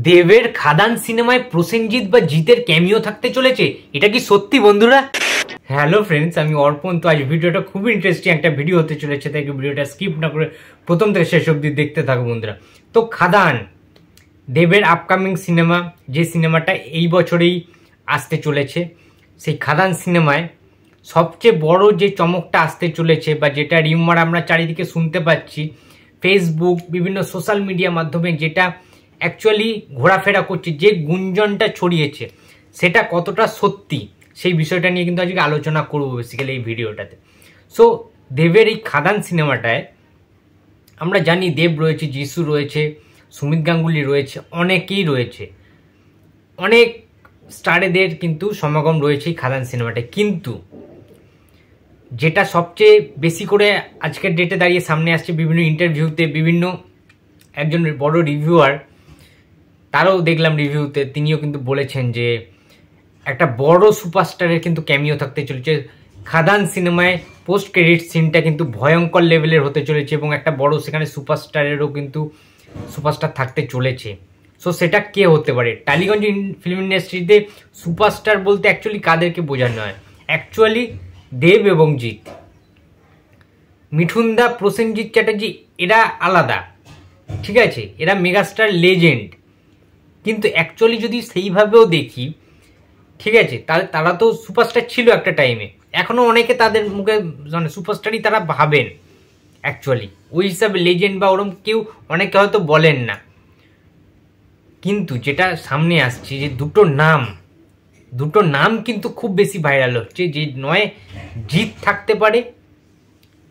দেবের খাদান সিনেমায় প্রসেনজিৎ বা জিতের ক্যামিও থাকতে চলেছে, এটা কি সত্যি বন্ধুরা? হ্যালো ফ্রেন্ডস, আমি অর্পণ। তো আজ ভিডিওটা খুবই ইন্টারেস্টিং একটা ভিডিও হতে চলেছে, তাই ভিডিওটা স্কিপ না করে প্রথম থেকে শেষ অবধি দেখতে থাকো বন্ধুরা। তো খাদান দেবের আপকামিং সিনেমা, যে সিনেমাটা এই বছরেই আসতে চলেছে, সেই খাদান সিনেমায় সবচেয়ে বড় যে চমকটা আসতে চলেছে বা যেটা রিউমার আমরা চারিদিকে শুনতে পাচ্ছি ফেসবুক বিভিন্ন সোশ্যাল মিডিয়া মাধ্যমে, যেটা অ্যাকচুয়ালি ঘোরাফেরা করছে, যে গুঞ্জনটা ছড়িয়েছে সেটা কতটা সত্যি, সেই বিষয়টা নিয়ে কিন্তু আজকে আলোচনা করবো বেসিক্যালি এই ভিডিওটাতে। সো দেবের এই খাদান সিনেমাটায় আমরা জানি দেব রয়েছে, যিশু রয়েছে, সুমিত গাঙ্গুলি রয়েছে, অনেকেই রয়েছে, অনেক স্টারেদের কিন্তু সমাগম রয়েছে এই খাদান সিনেমাটায়। কিন্তু যেটা সবচেয়ে বেশি করে আজকের ডেটে দাঁড়িয়ে সামনে আসছে বিভিন্ন ইন্টারভিউতে, বিভিন্ন একজন বড় রিভিউয়ার তারও দেখলাম রিভিউতে, তিনিও কিন্তু বলেছেন যে একটা বড় সুপারস্টারের কিন্তু ক্যামিও থাকতে চলেছে খাদান সিনেমায়। পোস্ট ক্রেডিট সিনটা কিন্তু ভয়ঙ্কর লেভেলের হতে চলেছে এবং একটা বড় সেখানে সুপারস্টারেরও কিন্তু সুপারস্টার থাকতে চলেছে। সো সেটা কে হতে পারে? টালিগঞ্জ ফিল্ম ইন্ডাস্ট্রিতে সুপারস্টার বলতে অ্যাকচুয়ালি কাদেরকে বোঝানো হয়? অ্যাকচুয়ালি দেব এবং জিৎ, মিঠুনদা, প্রসেনজিৎ চ্যাটার্জি, এরা আলাদা, ঠিক আছে, এরা মেগাস্টার লেজেন্ড। কিন্তু অ্যাকচুয়ালি যদি সেইভাবেও দেখি, ঠিক আছে, তাহলে তারা তো সুপারস্টার ছিল একটা টাইমে, এখনো অনেকে তাদের মুখে মানে সুপারস্টারই তারা ভাবেন অ্যাকচুয়ালি, ওই হিসাবে লেজেন্ড বা ওরম কেউ অনেকে হয়তো বলেন না। কিন্তু যেটা সামনে আসছে যে দুটো নাম কিন্তু খুব বেশি ভাইরাল হচ্ছে, যে নয় জিৎ থাকতে পারে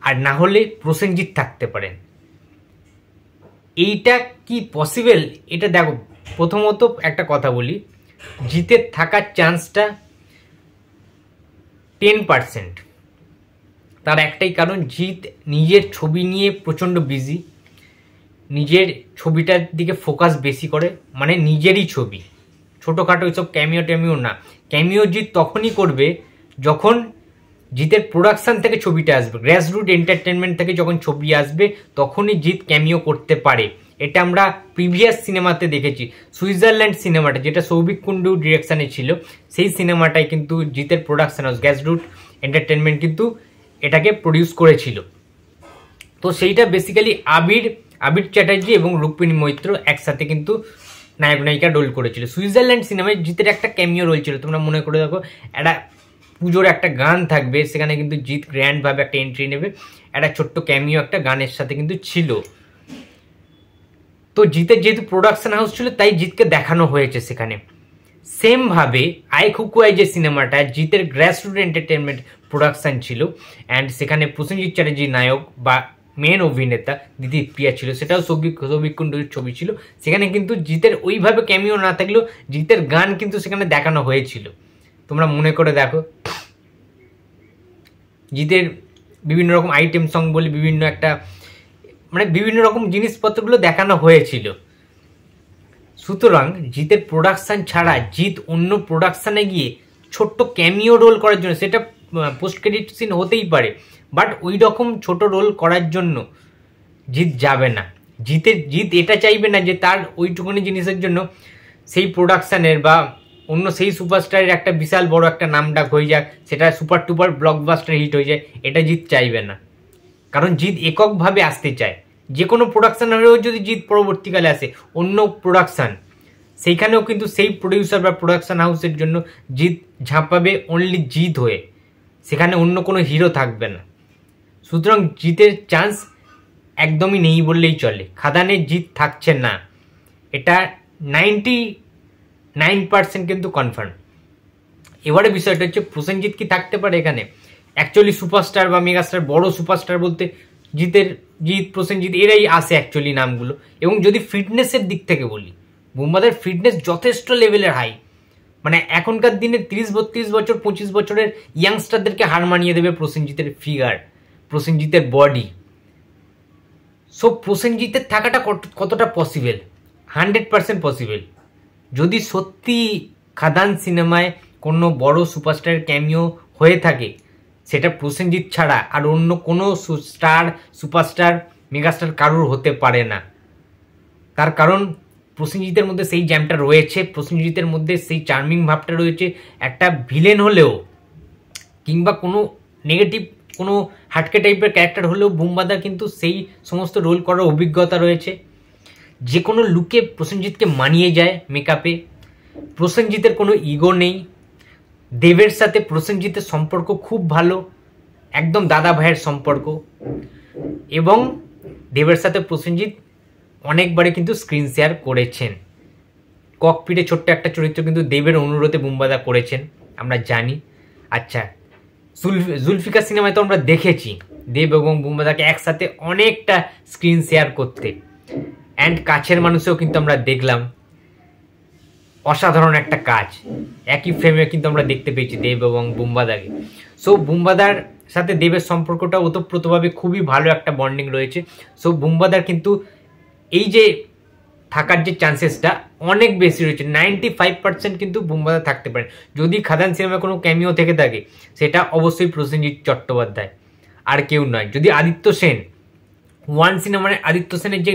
আর না হলে প্রসেনজিৎ থাকতে পারেন। এইটা কি পসিবল? এটা দেখো, প্রথমত একটা কথা বলি, জিতের থাকার চান্সটা 10%। তার একটাই কারণ, জিৎ নিজের ছবি নিয়ে প্রচণ্ড বিজি, নিজের ছবিটার দিকে ফোকাস বেশি করে, মানে নিজেরই ছবি, ছোটোখাটো এইসব ক্যামিও ট্যামিও না। ক্যামিও জিৎ তখনই করবে যখন জিতের প্রোডাকশান থেকে ছবিটা আসবে, গ্রাসরুট এন্টারটেনমেন্ট থেকে যখন ছবি আসবে তখনই জিৎ ক্যামিও করতে পারে। এটা আমরা প্রিভিয়াস সিনেমাতে দেখেছি। সুইজারল্যান্ড সিনেমাটা, যেটা সৌভিক কুণ্ডু ডিরেকশানে ছিল, সেই সিনেমাটাই কিন্তু জিতের প্রোডাকশান হাউস গ্রাসরুট এন্টারটেনমেন্ট কিন্তু এটাকে প্রডিউস করেছিল। তো সেইটা বেসিক্যালি আবির চ্যাটার্জি এবং রুক্মিণী মৈত্র একসাথে কিন্তু নায়ক নায়িকা রোল করেছিল। সুইজারল্যান্ড সিনেমায় জিতের একটা ক্যামিও রোল ছিল, তোমরা মনে করে দেখো, একটা পুজোর একটা গান থাকবে, সেখানে কিন্তু জিৎ গ্র্যান্ডভাবে একটা এন্ট্রি নেবে, একটা ছোট্ট ক্যামিও একটা গানের সাথে কিন্তু ছিল। তো জিতের যেহেতু প্রোডাকশন হাউস ছিল, তাই জিতকে দেখানো হয়েছে সেখানে। সেমভাবে আই খুকুয়াই যে সিনেমাটা, জিতের গ্রাসরুট এন্টারটেনমেন্ট প্রোডাকশান ছিল, অ্যান্ড সেখানে প্রসেনজিৎ চ্যাটার্জি নায়ক বা মেন অভিনেতা, দিদি প্রিয়া ছিল, সেটাও সৌভিক কুণ্ডুর ছবি ছিল। সেখানে কিন্তু জিতের ওইভাবে ক্যামিও না থাকলেও জিতের গান কিন্তু সেখানে দেখানো হয়েছিল, তোমরা মনে করে দেখো। জিতের বিভিন্ন রকম আইটেম সং বলে বিভিন্ন একটা মানে বিভিন্ন রকম জিনিসপত্রগুলো দেখানো হয়েছিল। সুতরাং জিতের প্রোডাকশান ছাড়া জিৎ অন্য প্রোডাকশানে গিয়ে ছোট্ট ক্যামিও রোল করার জন্য, সেটা পোস্ট ক্রেডিট সিন হতেই পারে, বাট ওই রকম ছোট রোল করার জন্য জিৎ যাবে না। জিৎ এটা চাইবে না যে তার ওইটুকুনি জিনিসের জন্য সেই প্রোডাকশানের বা অন্য সেই সুপারস্টারের একটা বিশাল বড় একটা নাম ডাক হয়ে যাক, সেটা সুপার টুপার ব্লকবাস্টার হিট হয়ে যায়, এটা জিৎ চাইবে না। কারণ জিৎ এককভাবে আসতে চায়। যে কোনো প্রোডাকশান হলেও যদি জিৎ পরবর্তীকালে আসে অন্য প্রোডাকশান, সেইখানেও কিন্তু সেই প্রডিউসার বা প্রোডাকশান হাউসের জন্য জিৎ ঝাঁপাবে অনলি জিৎ হয়ে, সেখানে অন্য কোনো হিরো থাকবে না। সুতরাং জিতের চান্স একদমই নেই বললেই চলে, খাদানে জিৎ থাকছে না, এটা 99% কিন্তু কনফার্ম। এবারে বিষয়টা হচ্ছে প্রসেনজিৎ কি থাকতে পারে এখানে? অ্যাকচুয়ালি সুপারস্টার বা মেগাস্টার, বড় সুপারস্টার বলতে জিৎ, প্রসেনজিৎ এরাই আসে অ্যাকচুয়ালি নামগুলো। এবং যদি ফিটনেসের দিক থেকে বলি, বুম্বাদের ফিটনেস যথেষ্ট লেভেলের হাই, মানে এখনকার দিনে 30-32 বছর 25 বছরের ইয়াংস্টারদেরকে হার মানিয়ে দেবে প্রসেনজিতের ফিগার, প্রসেনজিতের বডি। সো প্রসেনজিতের থাকাটা কতটা পসিবল? 100% পসিবল। যদি সত্যি খাদান সিনেমায় কোনো বড় সুপারস্টারের ক্যামিও হয়ে থাকে, সেটা প্রসেনজিৎ ছাড়া আর অন্য কোনো সুপারস্টার মেগাস্টার কারুর হতে পারে না। তার কারণ প্রসেনজিতের মধ্যে সেই জ্যামটা রয়েছে, প্রসেনজিতের মধ্যে সেই চার্মিং ভাবটা রয়েছে। একটা ভিলেন হলেও কিংবা কোনো নেগেটিভ কোনো হাটকে টাইপের ক্যারেক্টার হলেও বুম্বাদার কিন্তু সেই সমস্ত রোল করার অভিজ্ঞতা রয়েছে। যে কোনো লুকে প্রসেনজিৎকে মানিয়ে যায় মেকআপে। প্রসেনজিতের কোনো ইগো নেই। দেবের সাথে প্রসেনজিতের সম্পর্ক খুব ভালো, একদম দাদা ভাইয়ের সম্পর্ক। এবং দেবের সাথে প্রসেনজিৎ অনেকবারে কিন্তু স্ক্রিন শেয়ার করেছেন। ককপিটে ছোট্ট একটা চরিত্র কিন্তু দেবের অনুরোধে বুম্বাদা করেছেন, আমরা জানি। আচ্ছা, জুলফিকার সিনেমায় তো আমরা দেখেছি দেব এবং বুম্বাদাকে একসাথে অনেকটা স্ক্রিন শেয়ার করতে। অ্যান্ড কাছের মানুষেও কিন্তু আমরা দেখলাম, অসাধারণ একটা কাজ। একই ফ্রেমে কিন্তু আমরা দেখতে পেয়েছি দেব এবং বুম্বাদাকে। সো বুম্বাদার সাথে দেবের সম্পর্কটা ওতপ্রোতভাবে খুবই ভালো একটা বন্ডিং রয়েছে। সো বুম্বাদার কিন্তু এই যে থাকার যে চান্সেসটা অনেক বেশি রয়েছে, 95% কিন্তু বুম্বাদা থাকতে পারে। যদি খাদান সিনেমায় কোনো ক্যামিও থেকে থাকে সেটা অবশ্যই প্রসেনজিৎ চট্টোপাধ্যায়, আর কেউ নয়। যদি আদিত্য সেন, ওয়ান সিনেমার আদিত্য সেনের যে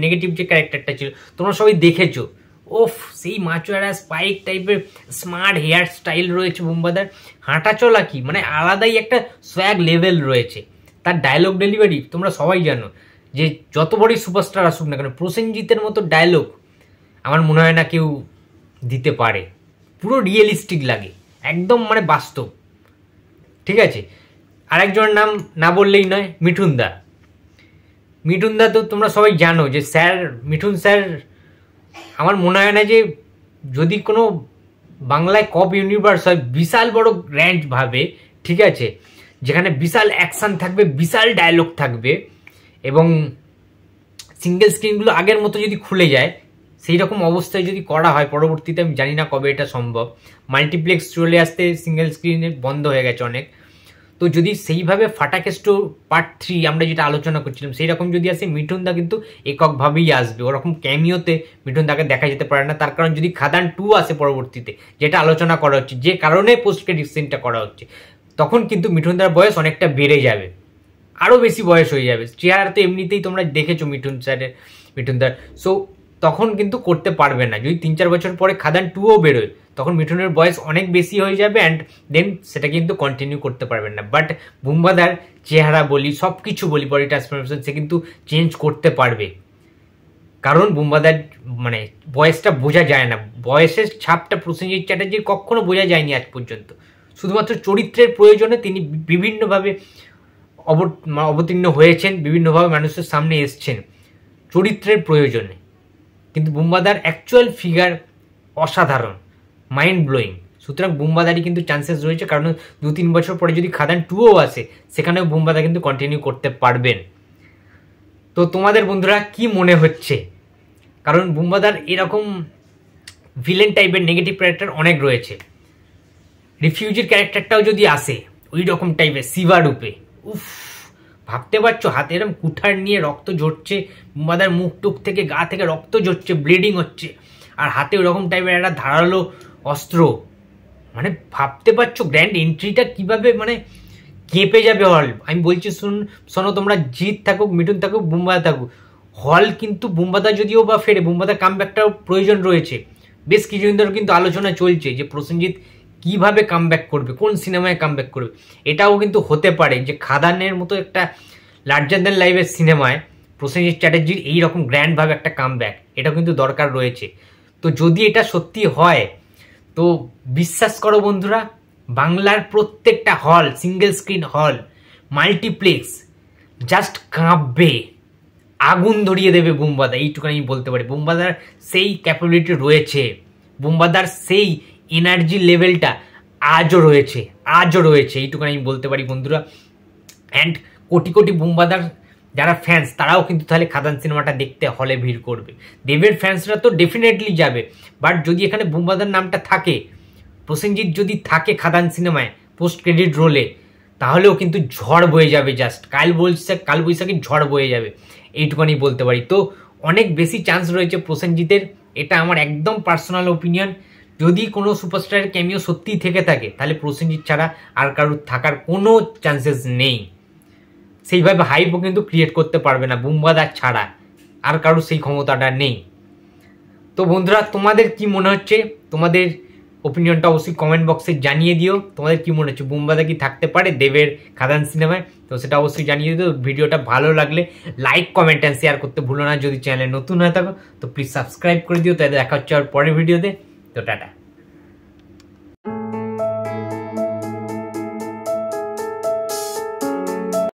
নেগেটিভ যে ক্যারেক্টারটা ছিল তোমরা সবাই দেখেছো, ওফ সেই মাচুয়ারা স্পাইক টাইপের স্মার্ট হেয়ার স্টাইল রয়েছে বুম্বাদার। হাঁটা চলা কি মানে আলাদাই একটা সোয়াগ লেভেল রয়েছে। তার ডায়লগ ডেলিভারি তোমরা সবাই জানো যে যত বড়ই সুপারস্টার আসুক না কেন প্রসেনজিতের মতো ডায়লগ আমার মনে হয় না কেউ দিতে পারে। পুরো রিয়েলিস্টিক লাগে, একদম মানে বাস্তব। ঠিক আছে, আরেকজনের নাম না বললেই নয়, মিঠুন দা। মিঠুন দা তো তোমরা সবাই জানো যে স্যার, মিঠুন স্যার আমার মনে হয় না যে যদি কোনো বাংলায় কপ ইউনিভার্স হয় বিশাল বড় গ্র্যান্ড ভাবে, ঠিক আছে, যেখানে বিশাল অ্যাকশন থাকবে, বিশাল ডায়লগ থাকবে এবং সিঙ্গেল স্ক্রিনগুলো আগের মতো যদি খুলে যায়, সেই রকম অবস্থায় যদি করা হয় পরবর্তীতে, আমি জানি না কবে এটা সম্ভব। মাল্টিপ্লেক্স চলে আসতে সিঙ্গেল স্ক্রিনে বন্ধ হয়ে গেছে অনেক। তো যদি সেইভাবে ফাটাকেষ্ট পার্ট 3 আমরা যেটা আলোচনা করছিলাম সেই রকম যদি আসে, মিঠুন দা কিন্তু এককভাবেই আসবে। ওরকম ক্যামিওতে মিঠুন দাকে দেখা যেতে পারে না। তার কারণ যদি খাদান 2 আসে পরবর্তীতে, যেটা আলোচনা করা হচ্ছে, যে কারণে পোস্ট ক্রেডিট সিনটা করা হচ্ছে, তখন কিন্তু মিঠুন দার বয়স অনেকটা বেড়ে যাবে, আরও বেশি বয়স হয়ে যাবে। চেহারা তো এমনিতেই তোমরা দেখেছো মিঠুন দার। সো তখন কিন্তু করতে পারবে না। যদি 3-4 বছর পরে খাদান 2ও বেরোয় তখন মিঠুনের বয়স অনেক বেশি হয়ে যাবে অ্যান্ড দেন সেটা কিন্তু কন্টিনিউ করতে পারবেন না। বাট বুম্বাদার চেহারা বলি, সব কিছু বলি, বডি ট্রান্সফরমেশন সে কিন্তু চেঞ্জ করতে পারবে। কারণ বুম্বাদার মানে বয়সটা বোঝা যায় না, বয়সের ছাপটা প্রসেনজিৎ চ্যাটার্জির কখনো বোঝা যায়নি আজ পর্যন্ত। শুধুমাত্র চরিত্রের প্রয়োজনে তিনি বিভিন্নভাবে অবতীর্ণ হয়েছেন, বিভিন্নভাবে মানুষের সামনে এসছেন চরিত্রের প্রয়োজনে। কিন্তু বুম্বাদার অ্যাকচুয়াল ফিগার অসাধারণ, মাইন্ড ব্লোয়িং। সুতরাং বুম্বাদারই কিন্তু চান্সেস রয়েছে, কারণ 2-3 বছর পরে যদি খাদান 2ও আসে সেখানেও বুম্বাদা কিন্তু কন্টিনিউ করতে পারবেন। তো তোমাদের বন্ধুরা কি মনে হচ্ছে? কারণ বুম্বাদার এরকম ভিলেন টাইপের নেগেটিভ ক্যারেক্টার অনেক রয়েছে। রিফিউজির ক্যারেক্টারটাও যদি আসে ওই রকম টাইপের শিবা রূপে, উফ, ভাবতে পারছো হাতে এরকম কুঠার নিয়ে রক্ত ঝরছে, বুম্বাদার মুখ টুক থেকে গা থেকে রক্ত ঝরছে, ব্লিডিং হচ্ছে, আর হাতে ওরকম টাইপের একটা ধারালো অস্ত্র। মানে ভাবতে পারছো গ্র্যান্ড এন্ট্রিটা কিভাবে মানে কেঁপে যাবে হল। আমি বলছি শোনো তোমরা, জিৎ থাকুক, মিঠুন থাকুক, বুম্বাদা থাকুক, হল কিন্তু বুম্বাদা যদিও বা ফেরে, বুম্বাদার কামব্যাকটাও প্রয়োজন রয়েছে। বেশ কিছুদিন ধরে কিন্তু আলোচনা চলছে যে প্রসেনজিৎ কিভাবে কামব্যাক করবে, কোন সিনেমায় কামব্যাক করবে। এটাও কিন্তু হতে পারে যে খাদানের মতো একটা লার্জার দ্যান লাইফের সিনেমায় প্রসেনজিৎ চ্যাটার্জির এইরকম গ্র্যান্ডভাবে একটা কামব্যাক, এটাও কিন্তু দরকার রয়েছে। তো যদি এটা সত্যি হয় তো বিশ্বাস করো বন্ধুরা, বাংলার প্রত্যেকটা হল, সিঙ্গেল স্ক্রিন হল, মাল্টিপ্লেক্স জাস্ট কাঁপবে, আগুন ধরিয়ে দেবে বুম্বাদা। এইটুকু আমি বলতে পারি, বুম্বাদার সেই ক্যাপাবিলিটি রয়েছে, বুম্বাদার সেই এনার্জি লেভেলটা আজও রয়েছে, এইটুকু আমি বলতে পারি বন্ধুরা। অ্যান্ড কোটি কোটি বুম্বাদার যারা ফ্যান্স তারাও কিন্তু তাহলে খাদান সিনেমাটা দেখতে হলে ভিড় করবে। দেবের ফ্যান্সরা তো ডেফিনেটলি যাবে, বাট যদি এখানে বুম্বাদার নামটা থাকে, প্রসেনজিৎ যদি থাকে খাদান সিনেমায় পোস্ট ক্রেডিট রোলে, তাহলেও কিন্তু ঝড় বয়ে যাবে, জাস্ট কাল বৈশাখী ঝড় বয়ে যাবে, এইটুকুনি বলতে পারি। তো অনেক বেশি চান্স রয়েছে প্রসেনজিতের, এটা আমার একদম পার্সোনাল ওপিনিয়ন। যদি কোনো সুপারস্টারের ক্যামিও সত্যিই থেকে থাকে তাহলে প্রসেনজিৎ ছাড়া আর কারোর থাকার কোনো চান্সেস নেই। সেইভাবে হাইপও কিন্তু ক্রিয়েট করতে পারবে না বুম্বাদার ছাড়া, আর কারোর সেই ক্ষমতাটা নেই। তো বন্ধুরা তোমাদের কি মনে হচ্ছে, তোমাদের ওপিনিয়নটা অবশ্যই কমেন্ট বক্সে জানিয়ে দিও। তোমাদের কি মনে হচ্ছে বুম্বাদা কি থাকতে পারে দেবের খাদান সিনেমায়? তো সেটা অবশ্যই জানিয়ে দিও। ভিডিওটা ভালো লাগলে লাইক কমেন্ট অ্যান্ড শেয়ার করতে ভুলো না। যদি চ্যানেলে নতুন হয়ে থাকো তো প্লিজ সাবস্ক্রাইব করে দিও। তাই দেখা হচ্ছে আর পরের ভিডিওতে। তো টাটা।